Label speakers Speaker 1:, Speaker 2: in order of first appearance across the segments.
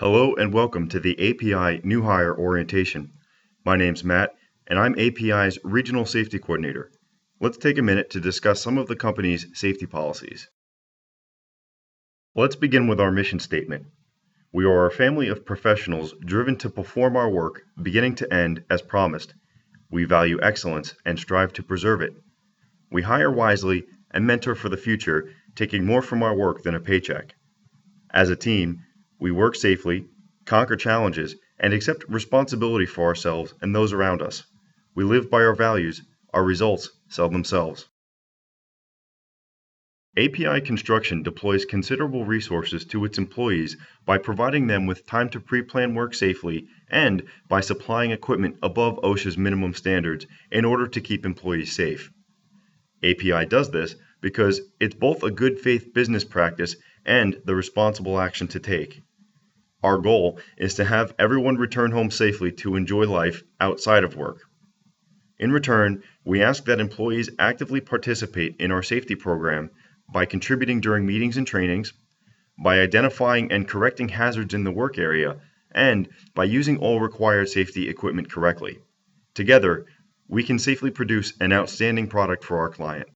Speaker 1: Hello and welcome to the API New Hire Orientation. My name's Matt, and I'm API's Regional Safety Coordinator. Let's take a minute to discuss some of the company's safety policies. Let's begin with our mission statement. We are a family of professionals driven to perform our work, beginning to end, as promised. We value excellence and strive to preserve it. We hire wisely and mentor for the future, taking more from our work than a paycheck. As a team, we work safely, conquer challenges, and accept responsibility for ourselves and those around us. We live by our values. Our results sell themselves. API Construction deploys considerable resources to its employees by providing them with time to pre-plan work safely and by supplying equipment above OSHA's minimum standards in order to keep employees safe. API does this because it's both a good faith business practice and the responsible action to take. Our goal is to have everyone return home safely to enjoy life outside of work. In return, we ask that employees actively participate in our safety program by contributing during meetings and trainings, by identifying and correcting hazards in the work area, and by using all required safety equipment correctly. Together, we can safely produce an outstanding product for our client.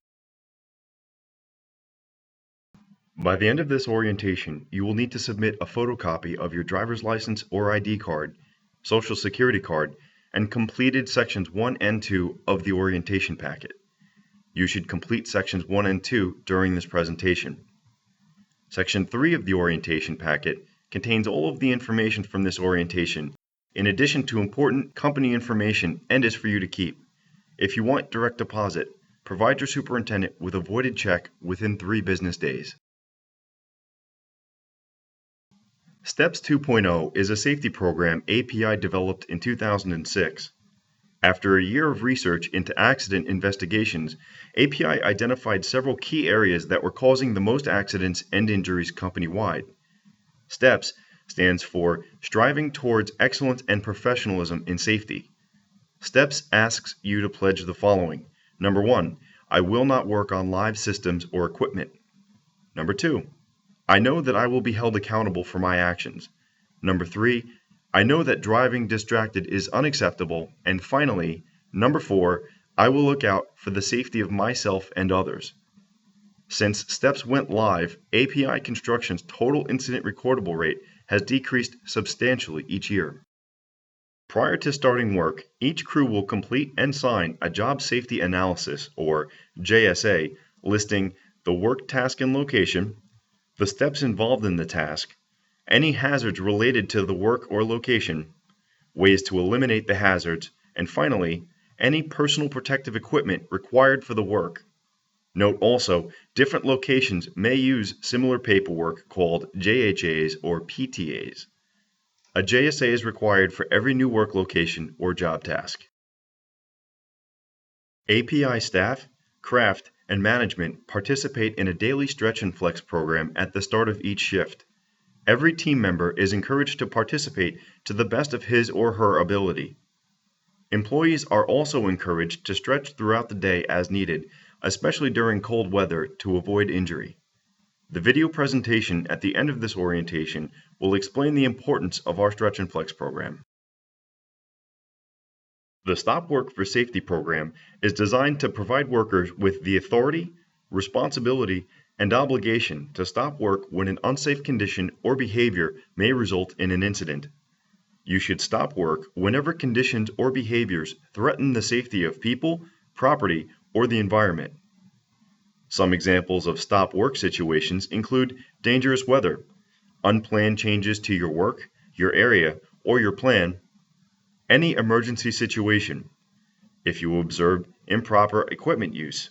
Speaker 1: By the end of this orientation, you will need to submit a photocopy of your driver's license or ID card, social security card, and completed sections 1 and 2 of the orientation packet. You should complete sections 1 and 2 during this presentation. Section 3 of the orientation packet contains all of the information from this orientation, in addition to important company information, and is for you to keep. If you want direct deposit, provide your superintendent with a voided check within 3 business days. STEPS 2.0 is a safety program API developed in 2006. After a year of research into accident investigations, API identified several key areas that were causing the most accidents and injuries company-wide. STEPS stands for Striving Towards Excellence and Professionalism in Safety. STEPS asks you to pledge the following. Number 1, I will not work on live systems or equipment. Number 2, I know that I will be held accountable for my actions. Number 3, I know that driving distracted is unacceptable. And finally, number 4, I will look out for the safety of myself and others. Since STEPS went live, API Construction's total incident recordable rate has decreased substantially each year. Prior to starting work, each crew will complete and sign a Job Safety Analysis, or JSA, listing the work task and location, the steps involved in the task, any hazards related to the work or location, ways to eliminate the hazards, and finally, any personal protective equipment required for the work. Note also, different locations may use similar paperwork called JHAs or PTAs. A JSA is required for every new work location or job task. API staff, craft, and management participate in a daily stretch and flex program at the start of each shift. Every team member is encouraged to participate to the best of his or her ability. Employees are also encouraged to stretch throughout the day as needed, especially during cold weather, to avoid injury. The video presentation at the end of this orientation will explain the importance of our stretch and flex program. The Stop Work for Safety program is designed to provide workers with the authority, responsibility, and obligation to stop work when an unsafe condition or behavior may result in an incident. You should stop work whenever conditions or behaviors threaten the safety of people, property, or the environment. Some examples of stop work situations include dangerous weather, unplanned changes to your work, your area, or your plan, any emergency situation, if you observe improper equipment use,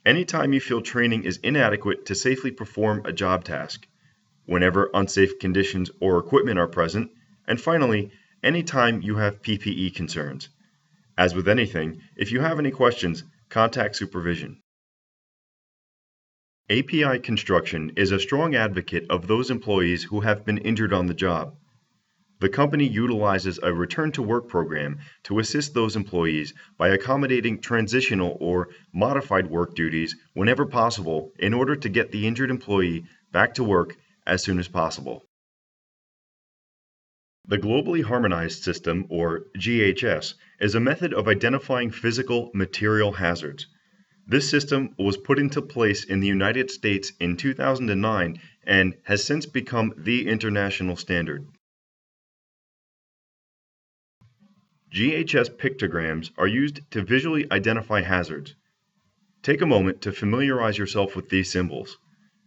Speaker 1: anytime you feel training is inadequate to safely perform a job task, whenever unsafe conditions or equipment are present, and finally, anytime you have PPE concerns. As with anything, if you have any questions, contact supervision. API Construction is a strong advocate of those employees who have been injured on the job. The company utilizes a return-to-work program to assist those employees by accommodating transitional or modified work duties whenever possible in order to get the injured employee back to work as soon as possible. The Globally Harmonized System, or GHS, is a method of identifying physical material hazards. This system was put into place in the United States in 2009 and has since become the international standard. GHS pictograms are used to visually identify hazards. Take a moment to familiarize yourself with these symbols.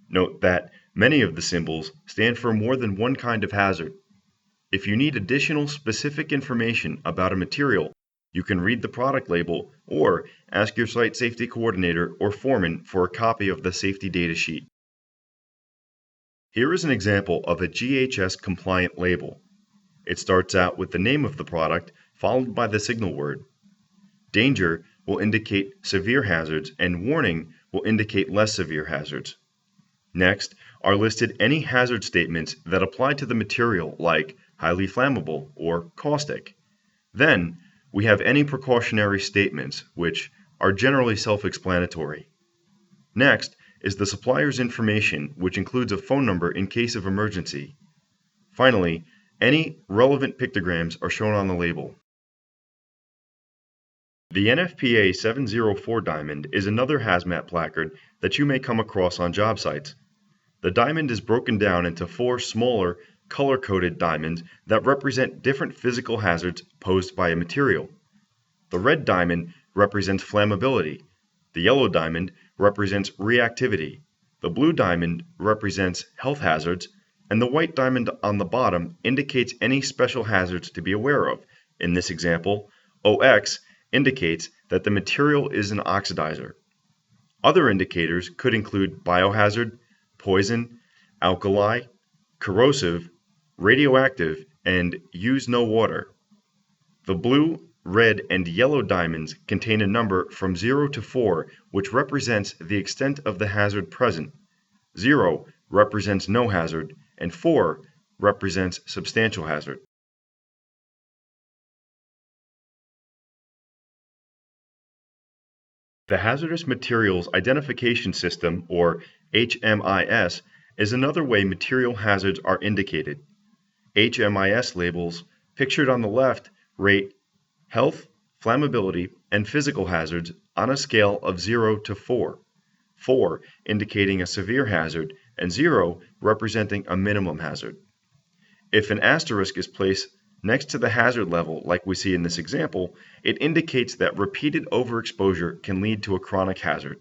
Speaker 1: Note that many of the symbols stand for more than one kind of hazard. If you need additional specific information about a material, you can read the product label or ask your site safety coordinator or foreman for a copy of the safety data sheet. Here is an example of a GHS compliant label. It starts out with the name of the product followed by the signal word. Danger will indicate severe hazards and warning will indicate less severe hazards. Next are listed any hazard statements that apply to the material, like highly flammable or caustic. Then we have any precautionary statements, which are generally self-explanatory. Next is the supplier's information, which includes a phone number in case of emergency. Finally, any relevant pictograms are shown on the label. The NFPA 704 diamond is another hazmat placard that you may come across on job sites. The diamond is broken down into 4 smaller, color-coded diamonds that represent different physical hazards posed by a material. The red diamond represents flammability, the yellow diamond represents reactivity, the blue diamond represents health hazards, and the white diamond on the bottom indicates any special hazards to be aware of. In this example, OX indicates that the material is an oxidizer. Other indicators could include biohazard, poison, alkali, corrosive, radioactive, and use no water. The blue, red, and yellow diamonds contain a number from 0 to 4, which represents the extent of the hazard present. 0 represents no hazard, and 4 represents substantial hazard. The Hazardous Materials Identification System, or HMIS, is another way material hazards are indicated. HMIS labels, pictured on the left, rate health, flammability, and physical hazards on a scale of 0 to 4, 4 indicating a severe hazard, and 0 representing a minimum hazard. If an asterisk is placed next to the hazard level, like we see in this example, it indicates that repeated overexposure can lead to a chronic hazard.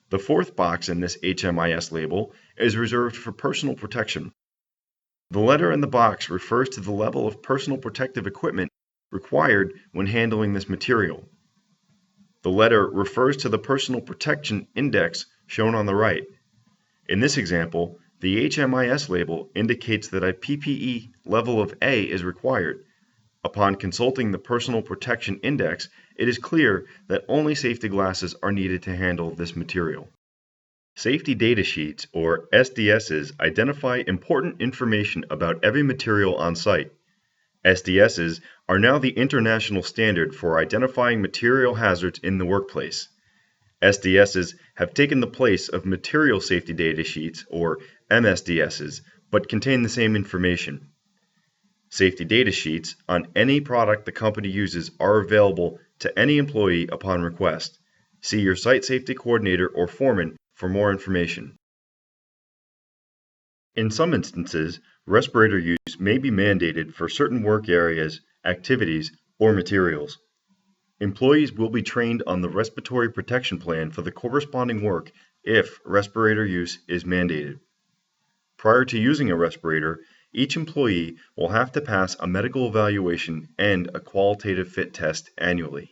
Speaker 1: The fourth box in this HMIS label is reserved for personal protection. The letter in the box refers to the level of personal protective equipment required when handling this material. The letter refers to the personal protection index shown on the right. In this example, the HMIS label indicates that a PPE level of A is required. Upon consulting the Personal Protection Index, it is clear that only safety glasses are needed to handle this material. Safety data sheets, or SDSs, identify important information about every material on site. SDSs are now the international standard for identifying material hazards in the workplace. SDSs have taken the place of material safety data sheets, or MSDSs, but contain the same information. Safety data sheets on any product the company uses are available to any employee upon request. See your site safety coordinator or foreman for more information. In some instances, respirator use may be mandated for certain work areas, activities, or materials. Employees will be trained on the respiratory protection plan for the corresponding work if respirator use is mandated. Prior to using a respirator, each employee will have to pass a medical evaluation and a qualitative fit test annually.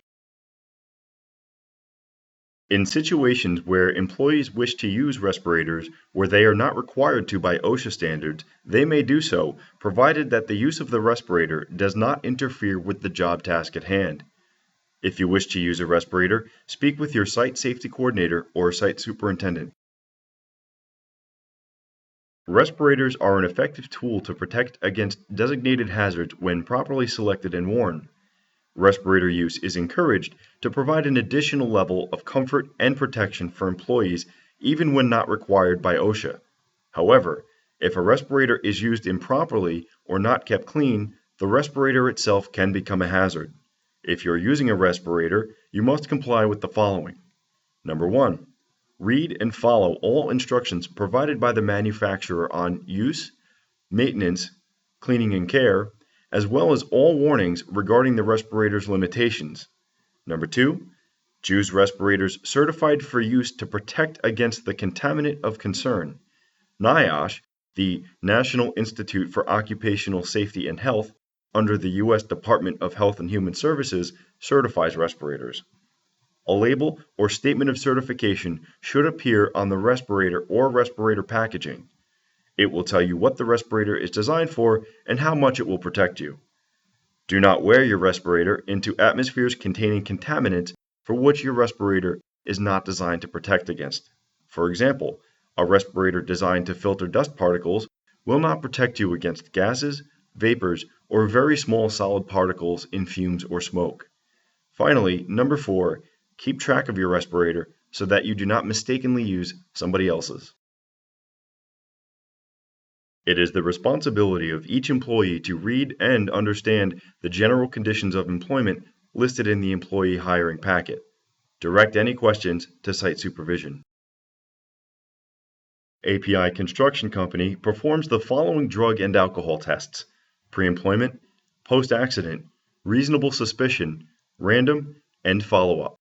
Speaker 1: In situations where employees wish to use respirators where they are not required to by OSHA standards, they may do so, provided that the use of the respirator does not interfere with the job task at hand. If you wish to use a respirator, speak with your site safety coordinator or site superintendent. Respirators are an effective tool to protect against designated hazards when properly selected and worn. Respirator use is encouraged to provide an additional level of comfort and protection for employees even when not required by OSHA. However, If a respirator is used improperly or not kept clean, the respirator itself can become a hazard. If you're using a respirator, you must comply with the following. Number 1. Read and follow all instructions provided by the manufacturer on use, maintenance, cleaning and care, as well as all warnings regarding the respirator's limitations. Number 2. Choose respirators certified for use to protect against the contaminant of concern. NIOSH, the National Institute for Occupational Safety and Health, under the U.S. Department of Health and Human Services, certifies respirators. A label or statement of certification should appear on the respirator or respirator packaging. It will tell you what the respirator is designed for and how much it will protect you. Do not wear your respirator into atmospheres containing contaminants for which your respirator is not designed to protect against. For example, a respirator designed to filter dust particles will not protect you against gases, vapors, or very small solid particles in fumes or smoke. Finally, number 4, keep track of your respirator so that you do not mistakenly use somebody else's. It is the responsibility of each employee to read and understand the general conditions of employment listed in the employee hiring packet. Direct any questions to site supervision. API Construction Company performs the following drug and alcohol tests: pre-employment, post-accident, reasonable suspicion, random, and follow-up.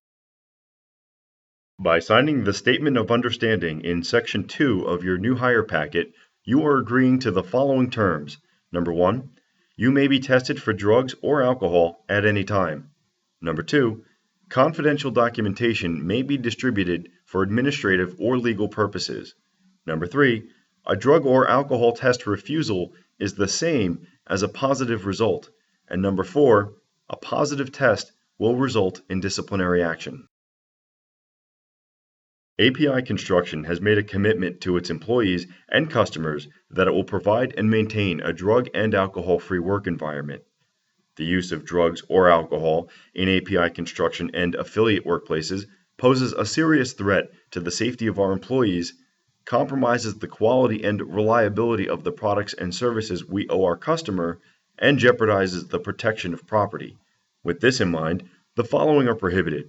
Speaker 1: By signing the Statement of Understanding in Section 2 of your new hire packet, you are agreeing to the following terms. Number 1, you may be tested for drugs or alcohol at any time. Number 2, confidential documentation may be distributed for administrative or legal purposes. Number 3, a drug or alcohol test refusal is the same as a positive result. And number 4, a positive test will result in disciplinary action. API Construction has made a commitment to its employees and customers that it will provide and maintain a drug and alcohol-free work environment. The use of drugs or alcohol in API Construction and affiliate workplaces poses a serious threat to the safety of our employees, compromises the quality and reliability of the products and services we owe our customer, and jeopardizes the protection of property. With this in mind, the following are prohibited: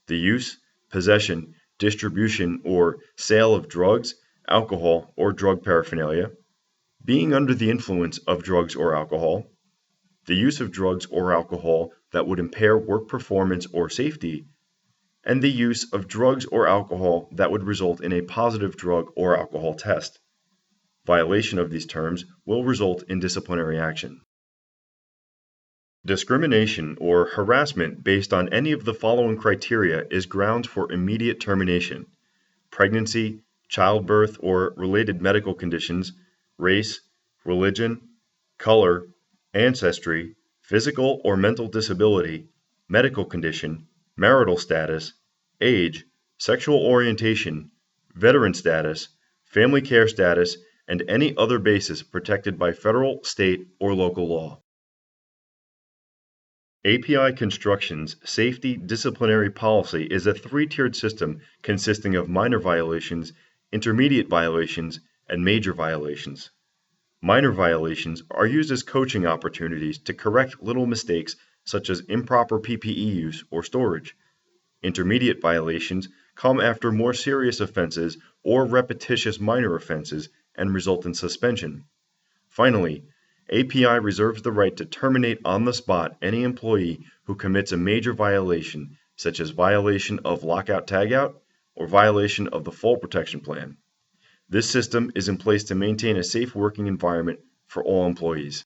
Speaker 1: the use, possession, distribution, or sale of drugs, alcohol, or drug paraphernalia, being under the influence of drugs or alcohol, the use of drugs or alcohol that would impair work performance or safety, and the use of drugs or alcohol that would result in a positive drug or alcohol test. Violation of these terms will result in disciplinary action. Discrimination or harassment based on any of the following criteria is grounds for immediate termination: pregnancy, childbirth or related medical conditions, race, religion, color, ancestry, physical or mental disability, medical condition, marital status, age, sexual orientation, veteran status, family care status, and any other basis protected by federal, state, or local law. API Construction's safety disciplinary policy is a three-tiered system consisting of minor violations, intermediate violations, and major violations. Minor violations are used as coaching opportunities to correct little mistakes such as improper PPE use or storage. Intermediate violations come after more serious offenses or repetitious minor offenses and result in suspension. Finally, API reserves the right to terminate on the spot any employee who commits a major violation, such as violation of lockout-tagout or violation of the Fall Protection Plan. This system is in place to maintain a safe working environment for all employees.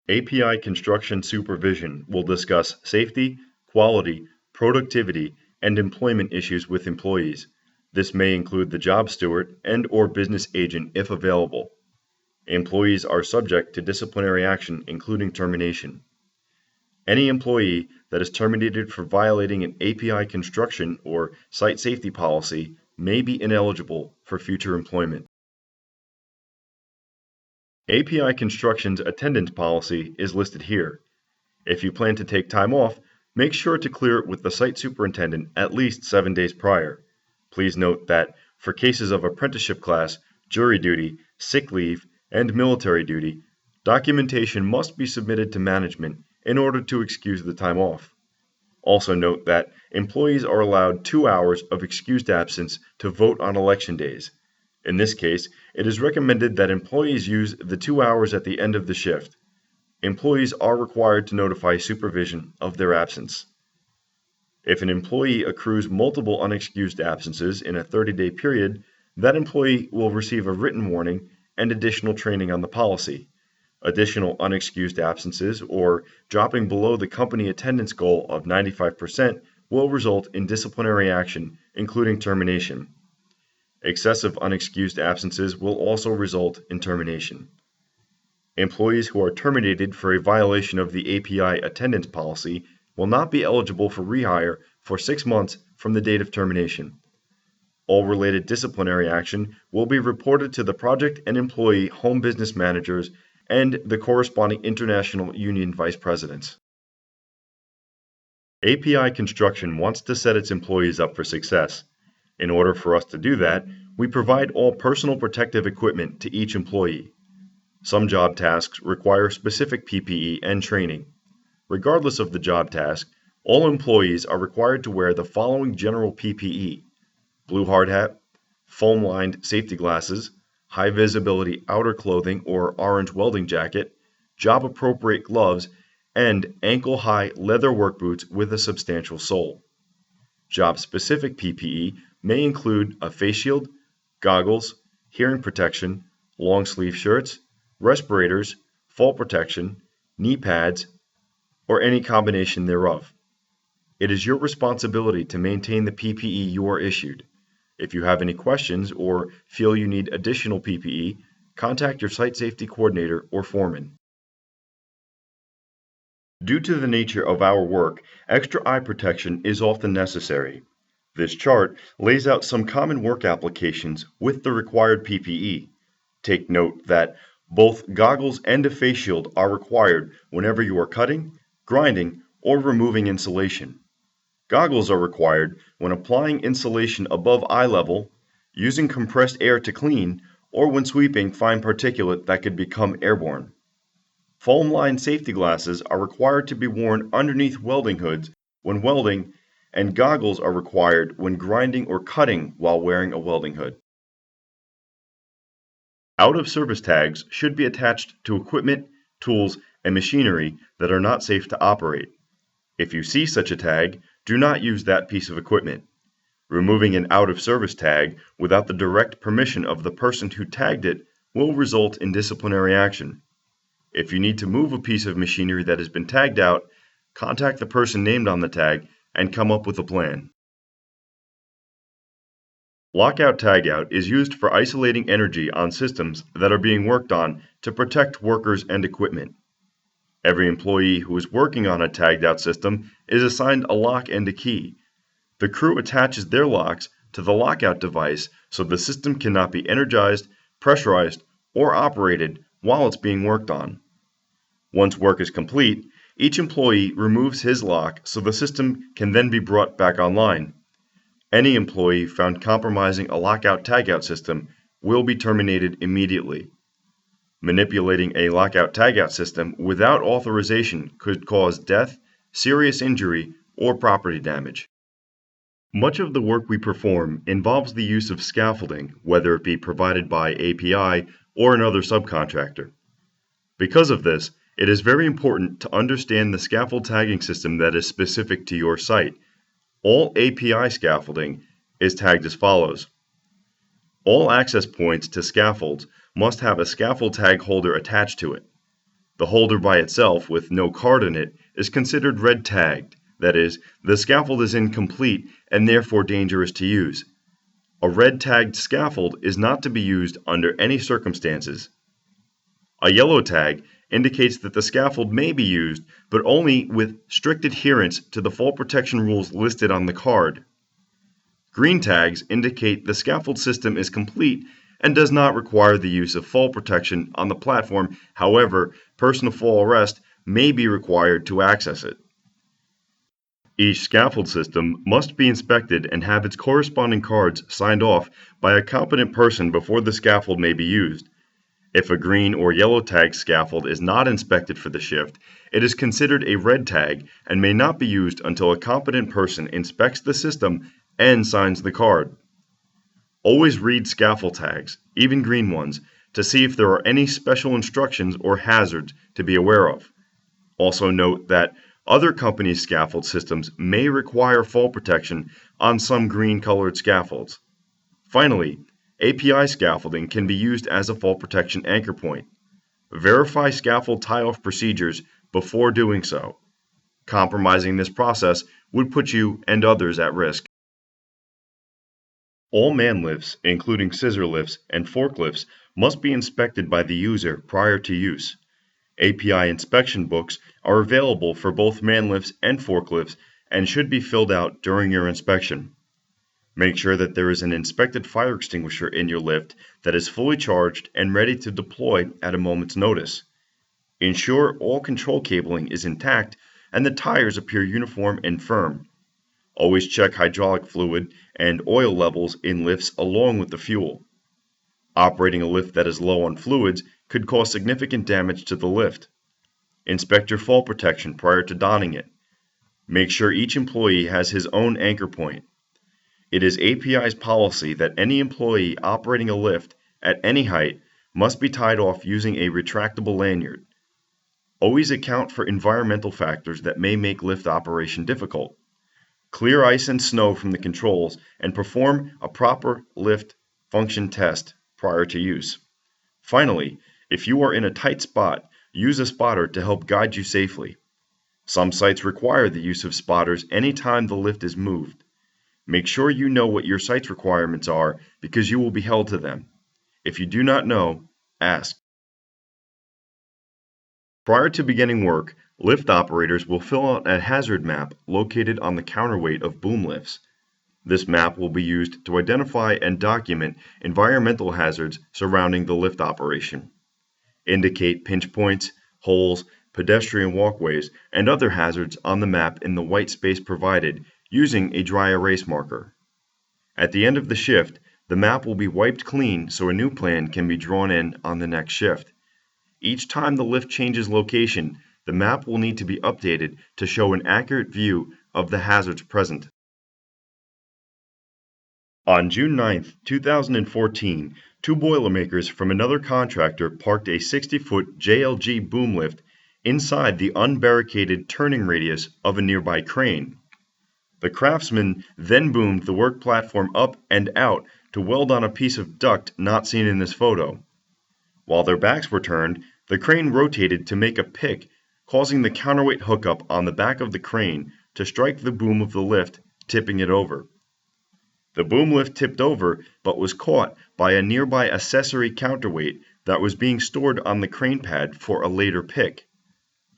Speaker 1: API Construction Supervision will discuss safety, quality, productivity, and employment issues with employees. This may include the job steward and/or business agent if available. Employees are subject to disciplinary action, including termination. Any employee that is terminated for violating an API construction or site safety policy may be ineligible for future employment. API Construction's attendance policy is listed here. If you plan to take time off, make sure to clear it with the site superintendent at least 7 days prior. Please note that for cases of apprenticeship class, jury duty, sick leave, and military duty, documentation must be submitted to management in order to excuse the time off. Also note that employees are allowed 2 hours of excused absence to vote on election days. In this case, it is recommended that employees use the 2 hours at the end of the shift. Employees are required to notify supervision of their absence. If an employee accrues multiple unexcused absences in a 30-day period, that employee will receive a written warning and additional training on the policy. Additional unexcused absences or dropping below the company attendance goal of 95% will result in disciplinary action, including termination. Excessive unexcused absences will also result in termination. Employees who are terminated for a violation of the API attendance policy will not be eligible for rehire for 6 months from the date of termination. All related disciplinary action will be reported to the project and employee home business managers and the corresponding international union vice presidents. API Construction wants to set its employees up for success. In order for us to do that, we provide all personal protective equipment to each employee. Some job tasks require specific PPE and training. Regardless of the job task, all employees are required to wear the following general PPE: blue hard hat, foam-lined safety glasses, high-visibility outer clothing or orange welding jacket, job-appropriate gloves, and ankle-high leather work boots with a substantial sole. Job-specific PPE may include a face shield, goggles, hearing protection, long-sleeve shirts, respirators, fall protection, knee pads, or any combination thereof. It is your responsibility to maintain the PPE you are issued. If you have any questions or feel you need additional PPE, contact your site safety coordinator or foreman. Due to the nature of our work, extra eye protection is often necessary. This chart lays out some common work applications with the required PPE. Take note that both goggles and a face shield are required whenever you are cutting, grinding, or removing insulation. Goggles are required when applying insulation above eye level, using compressed air to clean, or when sweeping fine particulate that could become airborne. Foam-lined safety glasses are required to be worn underneath welding hoods when welding, and goggles are required when grinding or cutting while wearing a welding hood. Out-of-service tags should be attached to equipment, tools, and machinery that are not safe to operate. If you see such a tag, do not use that piece of equipment. Removing an out-of-service tag without the direct permission of the person who tagged it will result in disciplinary action. If you need to move a piece of machinery that has been tagged out, contact the person named on the tag and come up with a plan. Lockout-tagout is used for isolating energy on systems that are being worked on to protect workers and equipment. Every employee who is working on a tagged-out system is assigned a lock and a key. The crew attaches their locks to the lockout device so the system cannot be energized, pressurized, or operated while it's being worked on. Once work is complete, each employee removes his lock so the system can then be brought back online. Any employee found compromising a lockout-tagout system will be terminated immediately. Manipulating a lockout-tagout system without authorization could cause death, serious injury, or property damage. Much of the work we perform involves the use of scaffolding, whether it be provided by API or another subcontractor. Because of this, it is very important to understand the scaffold tagging system that is specific to your site. All API scaffolding is tagged as follows. All access points to scaffolds must have a scaffold tag holder attached to it. The holder by itself, with no card in it, is considered red tagged. That is, the scaffold is incomplete and therefore dangerous to use. A red tagged scaffold is not to be used under any circumstances. A yellow tag indicates that the scaffold may be used, but only with strict adherence to the fall protection rules listed on the card. Green tags indicate the scaffold system is complete and does not require the use of fall protection on the platform. However, personal fall arrest may be required to access it. Each scaffold system must be inspected and have its corresponding cards signed off by a competent person before the scaffold may be used. If a green or yellow tag scaffold is not inspected for the shift, it is considered a red tag and may not be used until a competent person inspects the system and signs the card. Always read scaffold tags, even green ones, to see if there are any special instructions or hazards to be aware of. Also note that other companies' scaffold systems may require fall protection on some green-colored scaffolds. Finally, API scaffolding can be used as a fall protection anchor point. Verify scaffold tie-off procedures before doing so. Compromising this process would put you and others at risk. All man lifts, including scissor lifts and forklifts, must be inspected by the user prior to use. API inspection books are available for both man lifts and forklifts and should be filled out during your inspection. Make sure that there is an inspected fire extinguisher in your lift that is fully charged and ready to deploy at a moment's notice. Ensure all control cabling is intact and the tires appear uniform and firm. Always check hydraulic fluid and oil levels in lifts along with the fuel. Operating a lift that is low on fluids could cause significant damage to the lift. Inspect your fall protection prior to donning it. Make sure each employee has his own anchor point. It is API's policy that any employee operating a lift at any height must be tied off using a retractable lanyard. Always account for environmental factors that may make lift operation difficult. Clear ice and snow from the controls and perform a proper lift function test prior to use. Finally, if you are in a tight spot, use a spotter to help guide you safely. Some sites require the use of spotters anytime the lift is moved. Make sure you know what your site's requirements are because you will be held to them. If you do not know, ask. Prior to beginning work, lift operators will fill out a hazard map located on the counterweight of boom lifts. This map will be used to identify and document environmental hazards surrounding the lift operation. Indicate pinch points, holes, pedestrian walkways, and other hazards on the map in the white space provided using a dry erase marker. At the end of the shift, the map will be wiped clean so a new plan can be drawn in on the next shift. Each time the lift changes location, the map will need to be updated to show an accurate view of the hazards present. On June 9, 2014, two Boilermakers from another contractor parked a 60-foot JLG boom lift inside the unbarricaded turning radius of a nearby crane. The craftsman then boomed the work platform up and out to weld on a piece of duct not seen in this photo. While their backs were turned, the crane rotated to make a pick, causing the counterweight hookup on the back of the crane to strike the boom of the lift, tipping it over. The boom lift tipped over but was caught by a nearby accessory counterweight that was being stored on the crane pad for a later pick.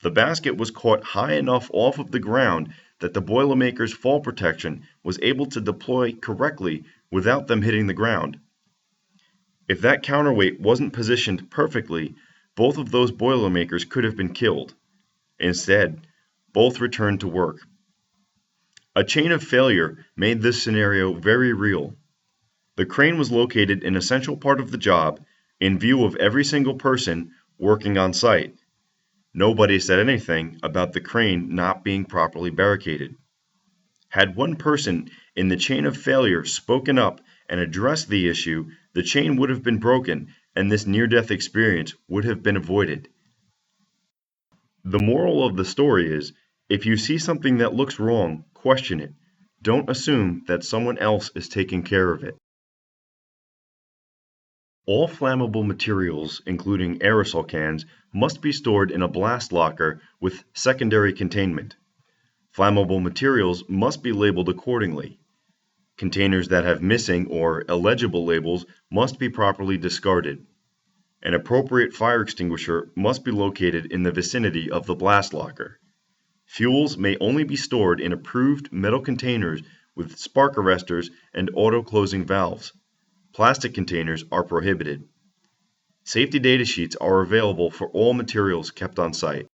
Speaker 1: The basket was caught high enough off of the ground that the Boilermaker's fall protection was able to deploy correctly without them hitting the ground. If that counterweight wasn't positioned perfectly, both of those Boilermakers could have been killed. Instead, both returned to work. A chain of failure made this scenario very real. The crane was located in a central part of the job, in view of every single person working on site. Nobody said anything about the crane not being properly barricaded. Had one person in the chain of failure spoken up and addressed the issue, the chain would have been broken and this near-death experience would have been avoided. The moral of the story is, if you see something that looks wrong, question it. Don't assume that someone else is taking care of it. All flammable materials, including aerosol cans, must be stored in a blast locker with secondary containment. Flammable materials must be labeled accordingly. Containers that have missing or illegible labels must be properly discarded. An appropriate fire extinguisher must be located in the vicinity of the blast locker. Fuels may only be stored in approved metal containers with spark arresters and auto-closing valves. Plastic containers are prohibited. Safety data sheets are available for all materials kept on site.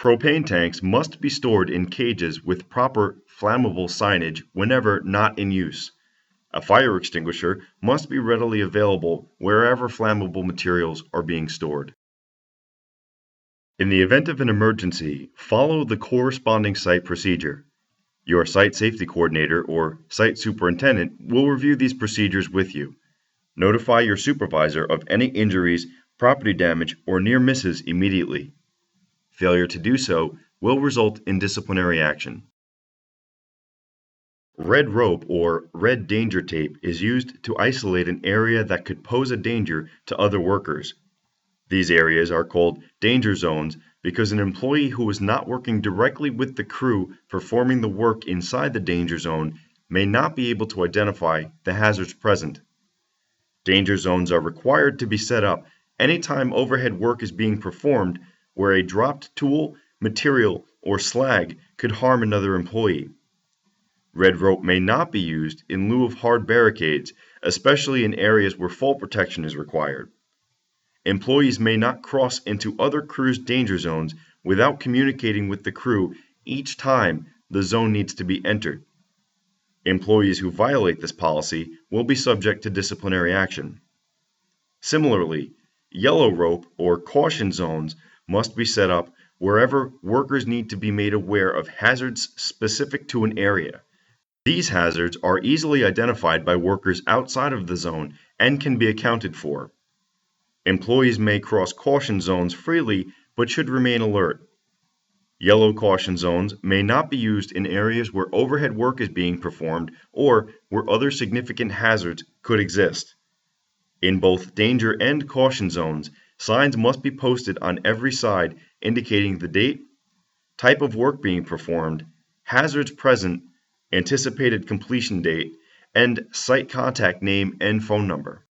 Speaker 1: Propane tanks must be stored in cages with proper flammable signage whenever not in use. A fire extinguisher must be readily available wherever flammable materials are being stored. In the event of an emergency, follow the corresponding site procedure. Your site safety coordinator or site superintendent will review these procedures with you. Notify your supervisor of any injuries, property damage, or near misses immediately. Failure to do so will result in disciplinary action. Red rope or red danger tape is used to isolate an area that could pose a danger to other workers. These areas are called danger zones because an employee who is not working directly with the crew performing the work inside the danger zone may not be able to identify the hazards present. Danger zones are required to be set up anytime overhead work is being performed where a dropped tool, material, or slag could harm another employee. Red rope may not be used in lieu of hard barricades, especially in areas where fall protection is required. Employees may not cross into other crews' danger zones without communicating with the crew each time the zone needs to be entered. Employees who violate this policy will be subject to disciplinary action. Similarly, yellow rope or caution zones must be set up wherever workers need to be made aware of hazards specific to an area. These hazards are easily identified by workers outside of the zone and can be accounted for. Employees may cross caution zones freely but should remain alert. Yellow caution zones may not be used in areas where overhead work is being performed or where other significant hazards could exist. In both danger and caution zones, signs must be posted on every side indicating the date, type of work being performed, hazards present, anticipated completion date, and site contact name and phone number.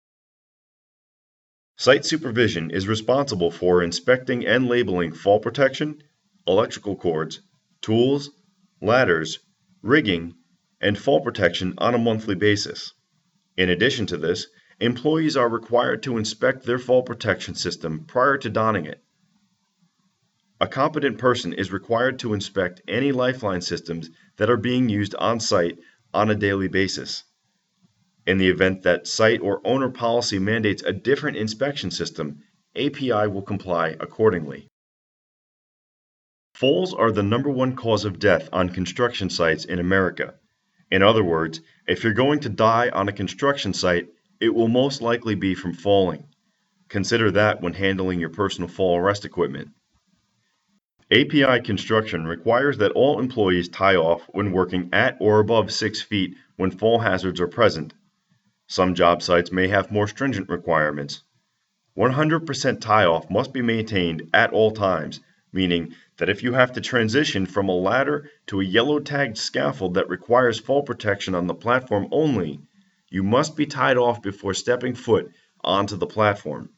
Speaker 1: Site supervision is responsible for inspecting and labeling fall protection, electrical cords, tools, ladders, rigging, and fall protection on a monthly basis. In addition to this, employees are required to inspect their fall protection system prior to donning it. A competent person is required to inspect any lifeline systems that are being used on site on a daily basis. In the event that site or owner policy mandates a different inspection system, API will comply accordingly. Falls are the #1 cause of death on construction sites in America. In other words, if you're going to die on a construction site, it will most likely be from falling. Consider that when handling your personal fall arrest equipment. API construction requires that all employees tie off when working at or above 6 feet when fall hazards are present. Some job sites may have more stringent requirements. 100% tie-off must be maintained at all times, meaning that if you have to transition from a ladder to a yellow-tagged scaffold that requires fall protection on the platform only, you must be tied off before stepping foot onto the platform.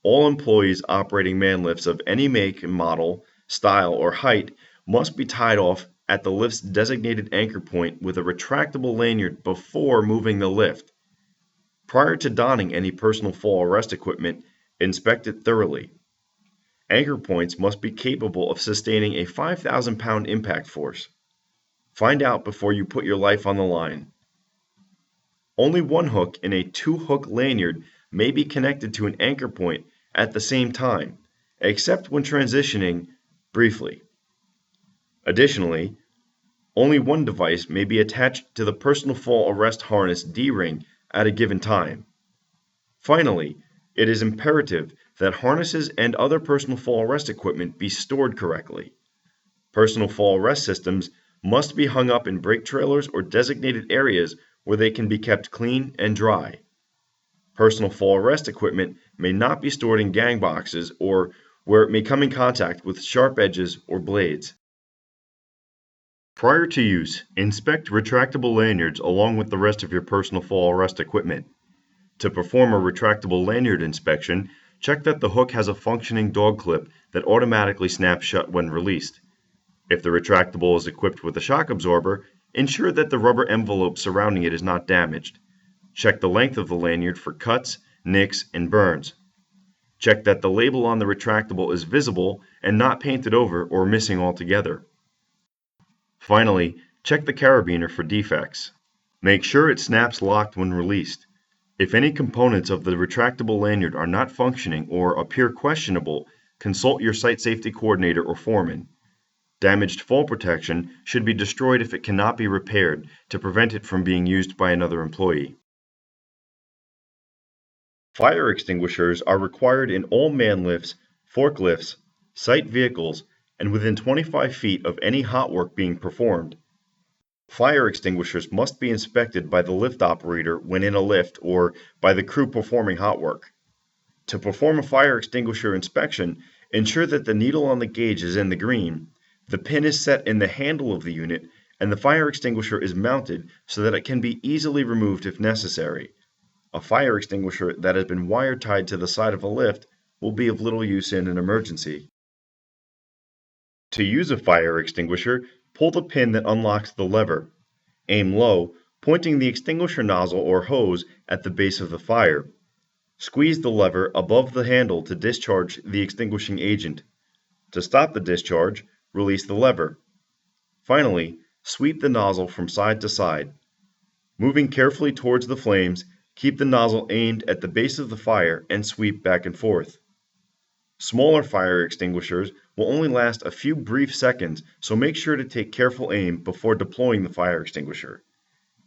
Speaker 1: All employees operating man lifts of any make and model, style, or height must be tied off at the lift's designated anchor point with a retractable lanyard before moving the lift. Prior to donning any personal fall arrest equipment, inspect it thoroughly. Anchor points must be capable of sustaining a 5,000-pound impact force. Find out before you put your life on the line. Only one hook in a 2-hook lanyard may be connected to an anchor point at the same time, except when transitioning briefly. Additionally, only one device may be attached to the personal fall arrest harness D-ring at a given time. Finally, it is imperative that harnesses and other personal fall arrest equipment be stored correctly. Personal fall arrest systems must be hung up in brake trailers or designated areas where they can be kept clean and dry. Personal fall arrest equipment may not be stored in gang boxes or where it may come in contact with sharp edges or blades. Prior to use, inspect retractable lanyards along with the rest of your personal fall arrest equipment. To perform a retractable lanyard inspection, check that the hook has a functioning dog clip that automatically snaps shut when released. If the retractable is equipped with a shock absorber, ensure that the rubber envelope surrounding it is not damaged. Check the length of the lanyard for cuts, nicks, and burns. Check that the label on the retractable is visible and not painted over or missing altogether. Finally, check the carabiner for defects. Make sure it snaps locked when released. If any components of the retractable lanyard are not functioning or appear questionable, consult your site safety coordinator or foreman. Damaged fall protection should be destroyed if it cannot be repaired to prevent it from being used by another employee. Fire extinguishers are required in all man lifts, forklifts, site vehicles, and within 25 feet of any hot work being performed. Fire extinguishers must be inspected by the lift operator when in a lift or by the crew performing hot work. To perform a fire extinguisher inspection, ensure that the needle on the gauge is in the green, the pin is set in the handle of the unit, and the fire extinguisher is mounted so that it can be easily removed if necessary. A fire extinguisher that has been wire tied to the side of a lift will be of little use in an emergency. To use a fire extinguisher, pull the pin that unlocks the lever. Aim low, pointing the extinguisher nozzle or hose at the base of the fire. Squeeze the lever above the handle to discharge the extinguishing agent. To stop the discharge, release the lever. Finally, sweep the nozzle from side to side. Moving carefully towards the flames, keep the nozzle aimed at the base of the fire and sweep back and forth. Smaller fire extinguishers will only last a few brief seconds, so make sure to take careful aim before deploying the fire extinguisher.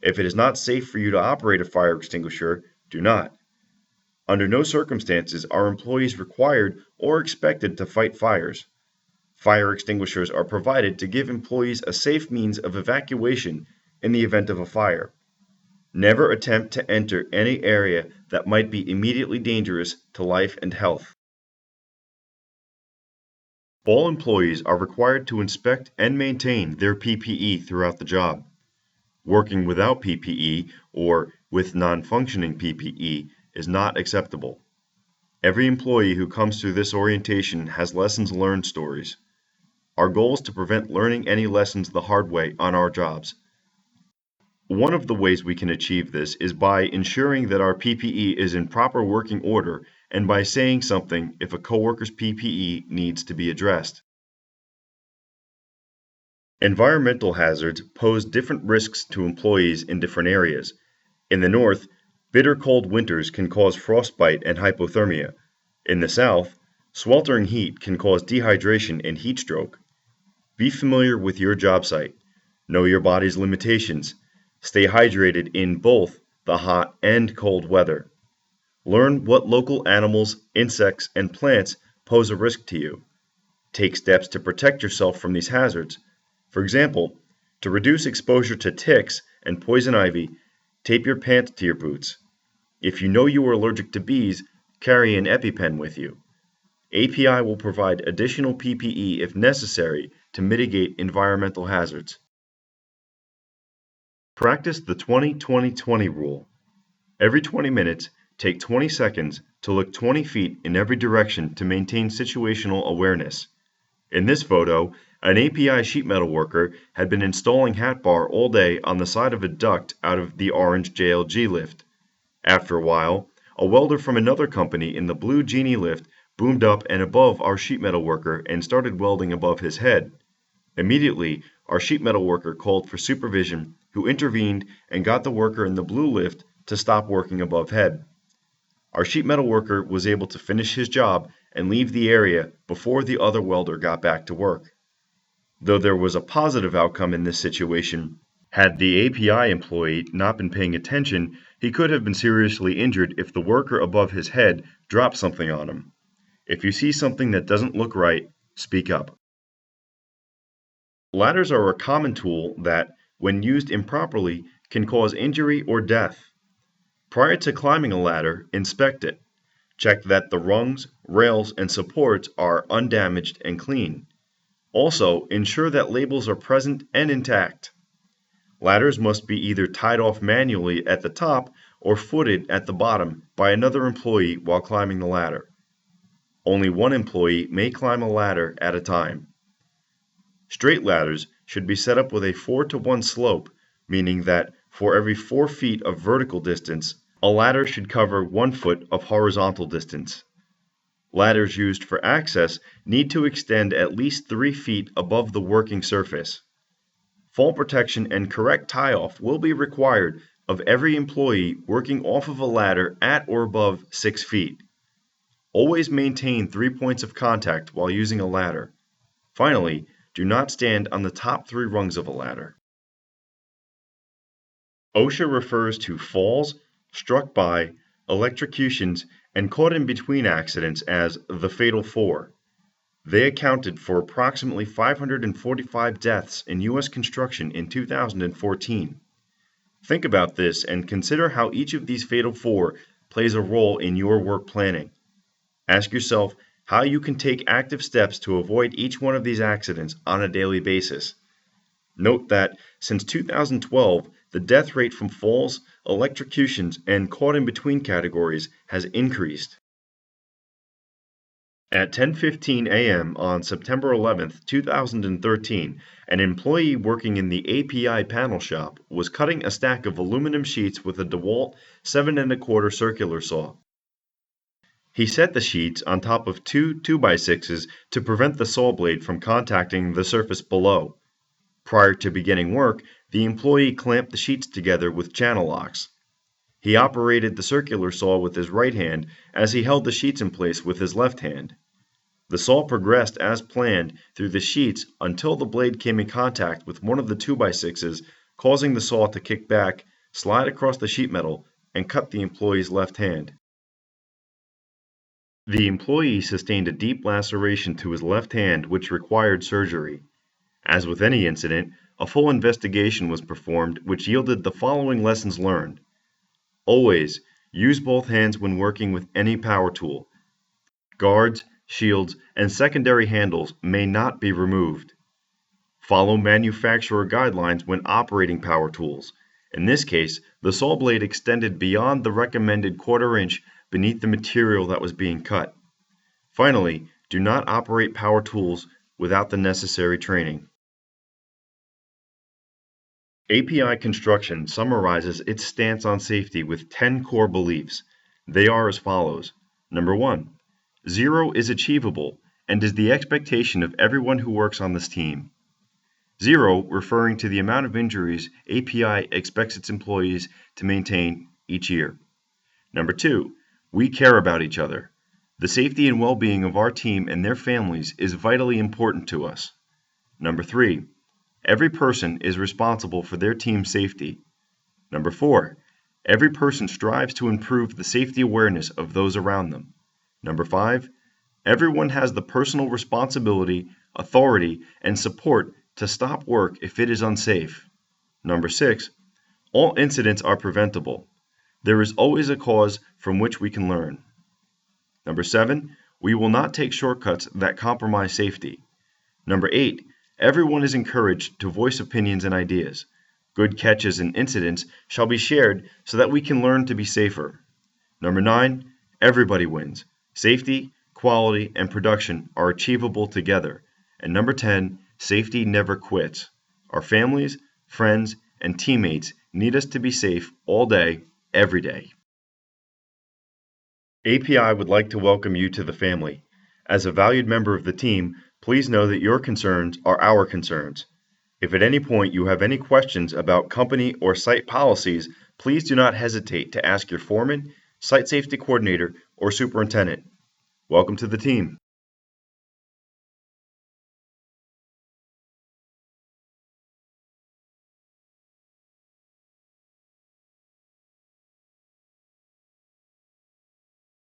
Speaker 1: If it is not safe for you to operate a fire extinguisher, do not. Under no circumstances are employees required or expected to fight fires. Fire extinguishers are provided to give employees a safe means of evacuation in the event of a fire. Never attempt to enter any area that might be immediately dangerous to life and health. All employees are required to inspect and maintain their PPE throughout the job. Working without PPE or with non-functioning PPE is not acceptable. Every employee who comes through this orientation has lessons learned stories. Our goal is to prevent learning any lessons the hard way on our jobs. One of the ways we can achieve this is by ensuring that our PPE is in proper working order and by saying something if a coworker's PPE needs to be addressed. Environmental hazards pose different risks to employees in different areas. In the north, bitter cold winters can cause frostbite and hypothermia. In the south, sweltering heat can cause dehydration and heat stroke. Be familiar with your job site. Know your body's limitations. Stay hydrated in both the hot and cold weather. Learn what local animals, insects, and plants pose a risk to you. Take steps to protect yourself from these hazards. For example, to reduce exposure to ticks and poison ivy, tape your pants to your boots. If you know you are allergic to bees, carry an EpiPen with you. API will provide additional PPE if necessary to mitigate environmental hazards. Practice the 20-20-20 rule. Every 20 minutes, take 20 seconds to look 20 feet in every direction to maintain situational awareness. In this photo, an API sheet metal worker had been installing hat bar all day on the side of a duct out of the orange JLG lift. After a while, a welder from another company in the blue Genie lift boomed up and above our sheet metal worker and started welding above his head. Immediately, our sheet metal worker called for supervision, who intervened and got the worker in the blue lift to stop working above head. Our sheet metal worker was able to finish his job and leave the area before the other welder got back to work. Though there was a positive outcome in this situation, had the API employee not been paying attention, he could have been seriously injured if the worker above his head dropped something on him. If you see something that doesn't look right, speak up. Ladders are a common tool that, when used improperly, can cause injury or death. Prior to climbing a ladder, inspect it. Check that the rungs, rails, and supports are undamaged and clean. Also, ensure that labels are present and intact. Ladders must be either tied off manually at the top or footed at the bottom by another employee while climbing the ladder. Only one employee may climb a ladder at a time. Straight ladders should be set up with a 4-to-1 slope, meaning that for every 4 feet of vertical distance, a ladder should cover 1 foot of horizontal distance. Ladders used for access need to extend at least 3 feet above the working surface. Fall protection and correct tie-off will be required of every employee working off of a ladder at or above 6 feet. Always maintain 3 points of contact while using a ladder. Finally, do not stand on the top 3 rungs of a ladder. OSHA refers to falls, struck by, electrocutions, and caught in between accidents as the Fatal Four. They accounted for approximately 545 deaths in U.S. construction in 2014. Think about this and consider how each of these Fatal Four plays a role in your work planning. Ask yourself how you can take active steps to avoid each one of these accidents on a daily basis. Note that since 2012, the death rate from falls, electrocutions, and caught in between categories has increased. At 10:15 a.m. on September 11, 2013, an employee working in the API panel shop was cutting a stack of aluminum sheets with a DeWalt 7 1/4 circular saw. He set the sheets on top of 2 2x6s to prevent the saw blade from contacting the surface below. Prior to beginning work, the employee clamped the sheets together with channel locks. He operated the circular saw with his right hand as he held the sheets in place with his left hand. The saw progressed as planned through the sheets until the blade came in contact with one of the 2x6s, causing the saw to kick back, slide across the sheet metal, and cut the employee's left hand. The employee sustained a deep laceration to his left hand which required surgery. As with any incident, a full investigation was performed which yielded the following lessons learned. Always use both hands when working with any power tool. Guards, shields, and secondary handles may not be removed. Follow manufacturer guidelines when operating power tools. In this case, the saw blade extended beyond the recommended 1/4 inch beneath the material that was being cut. Finally, do not operate power tools without the necessary training. API Construction summarizes its stance on safety with 10 core beliefs. They are as follows. Number 1. Zero is achievable and is the expectation of everyone who works on this team. Zero referring to the amount of injuries API expects its employees to maintain each year. Number 2. We care about each other. The safety and well-being of our team and their families is vitally important to us. Number 3. Every person is responsible for their team's safety. Number 4. Every person strives to improve the safety awareness of those around them. Number 5. Everyone has the personal responsibility, authority, and support to stop work if it is unsafe. Number 6. All incidents are preventable. There is always a cause from which we can learn. Number 7. We will not take shortcuts that compromise safety. Number 8. Everyone is encouraged to voice opinions and ideas. Good catches and incidents shall be shared so that we can learn to be safer. Number 9. Everybody wins. Safety, quality, and production are achievable together. And number 10. Safety never quits. Our families, friends, and teammates need us to be safe all day, every day. API would like to welcome you to the family. As a valued member of the team, please know that your concerns are our concerns. If at any point you have any questions about company or site policies, please do not hesitate to ask your foreman, site safety coordinator, or superintendent. Welcome to the team.